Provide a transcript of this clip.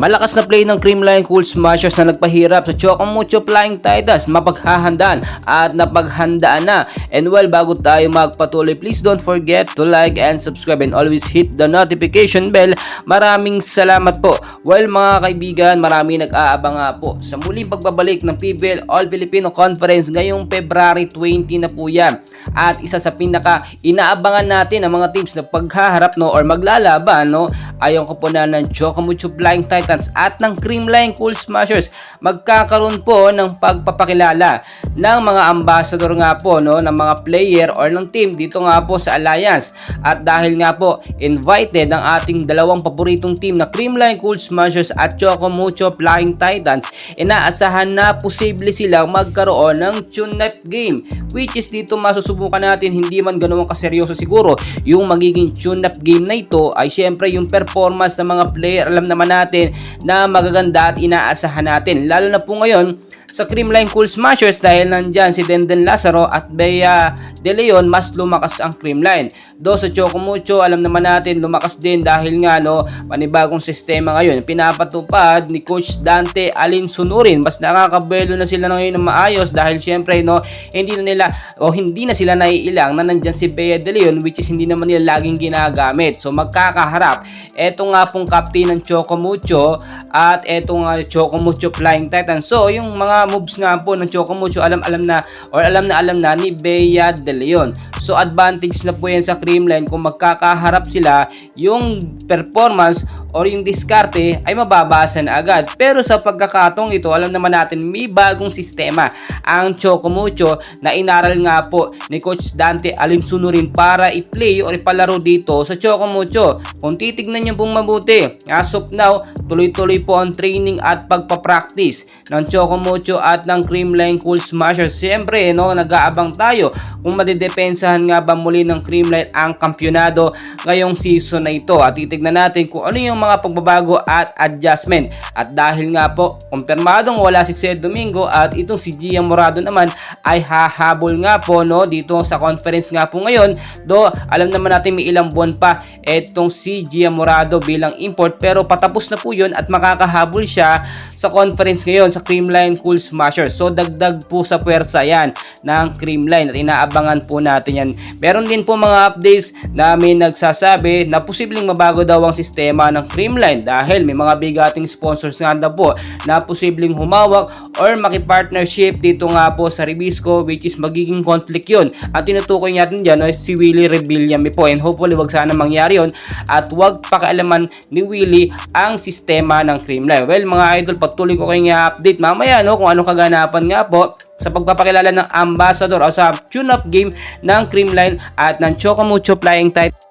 Malakas na play ng Creamline Cool Smashers na nagpahirap sa Chocomucho Flying Titans, mapaghahandaan at napaghandaan na. And well, bago tayo magpatuloy, please don't forget to like and subscribe and always hit the notification bell. Maraming salamat po. Well mga kaibigan, marami nag-aabang nga po sa muling pagbabalik ng PBL All Filipino Conference ngayong February 20 na po yan. At isa sa pinaka inaabangan natin ang mga teams na paghaharap or maglalaban ay ang koponan ng Chocomucho Flying Titans at ng Creamline Cool Smashers. Magkakaroon po ng pagpapakilala ng mga ambassador nga po ng mga player or ng team dito nga po sa Alliance. At dahil nga po invited ang ating dalawang paboritong team na Creamline Cool Smashers at Chocomucho Flying Titans, inaasahan na posible silang magkaroon ng tune-up game, which is dito masusubukan natin, hindi man ganoon kaseryoso siguro yung magiging tune-up game na ito, ay syempre yung performance ng mga player. Alam naman natin na magaganda at inaasahan natin, lalo na po ngayon sa Creamline Cool Smashers dahil nandyan si Denden Lazaro at Bea De Leon. Mas lumakas ang Creamline. Do sa Chocomucho, alam naman natin lumakas din dahil nga panibagong sistema ngayon pinapatupad ni Coach Dante Alinsunurin. Mas nakakabuelo na sila ngayon ng maayos dahil syempre hindi na sila naiilang na nandyan si Bea De Leon, which is hindi naman nila laging ginagamit. So magkakaharap eto nga pong captain ng Chocomucho at eto nga Chocomucho Flying Titans. So yung mga moves nga po ng Chocomucho alam na ni Bea De Leon. So advantage na po yan sa Creamline kung magkakaharap sila, yung performance or yung diskarte ay mababasa na agad. Pero sa pagkakataong ito, alam naman natin may bagong sistema ang Chocomucho na inaral nga po ni Coach Dante Alinsunurin para i-play o ipalaro dito sa Chocomucho. Kung titignan nyo pong mabuti, as of now, tuloy-tuloy po ang training at pagpapractice ng Chocomucho at ng Creamline Cool Smashers. Siyempre, nag-aabang tayo kung madidepensahan nga ba muli ng Creamline ang kampyonado ngayong season na ito. At titignan natin kung ano yung mga pagbabago at adjustment. At dahil nga po, kumpirmadong wala si Ced Domingo at itong si Gian Morado naman ay hahabol nga po dito sa conference nga po ngayon. Do alam naman natin may ilang buwan pa itong si Gian Morado bilang import, pero patapos na po yun at makakahabol siya sa conference ngayon sa Creamline Cool Smashers. So dagdag po sa puwersa yan ng Creamline at inaabangan po natin yan. Meron din po mga updates na may nagsasabi na posibleng mabago daw ang sistema ng Creamline dahil may mga bigating sponsors nga daw po na posibleng humawak or makipartnership dito nga po sa Ribisco, which is magiging conflict yun. Ang tinutukoy natin dyan si Willie Rebillame po, and hopefully wag sana mangyari yun at wag pakialaman ni Willie ang sistema ng Creamline. Well mga idol, patuloy ko kayo update mamaya kung anong kaganapan nga po sa pagpapakilala ng ambassador o sa tune-up game ng Creamline at ng Chocomucho Flying Titans.